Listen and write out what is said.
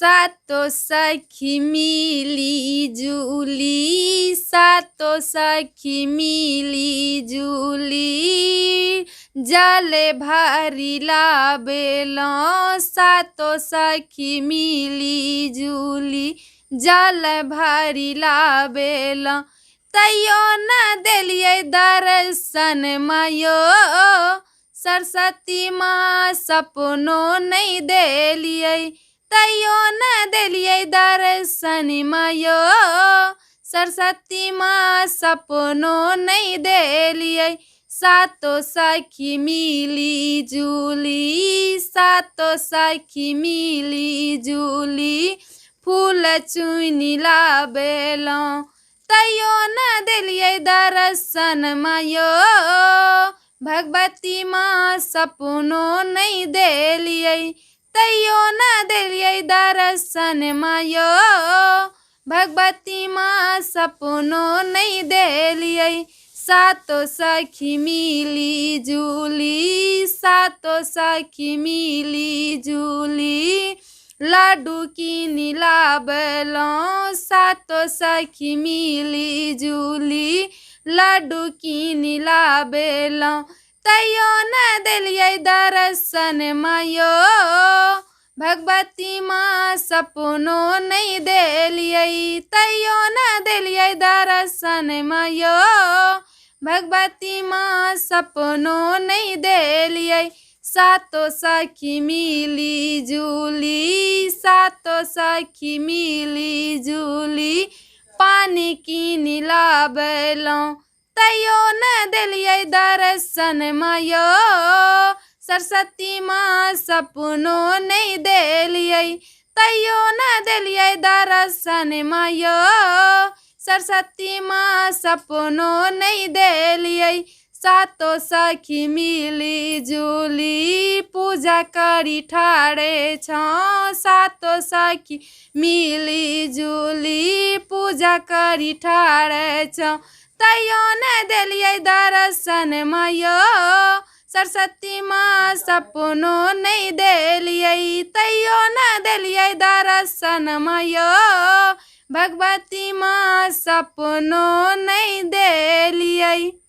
सातो सखी मिली जुली, सातो सखी मिली जुली, जाले भारी लाबेलों। सातो सखी मिली जुली, जाल भारी लाबेलों। तैयो न देलिए दर्शन मायो, सरस्वती माँ सपनो नहीं देलिए। तैयो न देलिए दर्शन मायो, सरस्वती माँ सपनो नहीं देलिए। सातो सखी मिली जुली, सातो सखी मिली जुली, फूल चुनी लाबेलों। तैयो न देलिए दर्शन मायो, भगवती माँ सपनो नहीं देलिए। तैयो न देलिए दर्शन मायो, भगवती माँ सपनो नहीं देलिए। सातो सखी मिली जुली, सातो सखी मिली जुली, लाडू किनी लाबेलों। सातो सखी मिली जुली, लाडू किनी लाबेलों। तैयो न देलिए दर्शन मायो, भगवती माँ सपनो नहीं देलिए। तैयो न देलिए दर्शन मायो, भगवती माँ सपनो नहीं देलिए। सातो सखी मिली जुली, सातो सखी मिली जुली, पानी किनी लाबेलों। तैयो न देलिए दर्शन मायो, सरस्वती माँ सपनो नहीं देलिए। तैयो न देलिए दर्शन मायो, सरस्वती माँ सपनो नहीं देलिए। सातो सखी मिली जुली, पूजा करी ठाड़े छौं। सातो सखी मिली जुली, पूजा करी ठाड़े छौं। तैयो न देलिए दर्शन मायो, सरस्वती माँ सपनो नहीं देलिए। तैयो न देलिए दर्शन मायो, भगवती माँ सपनो नहीं देलिए।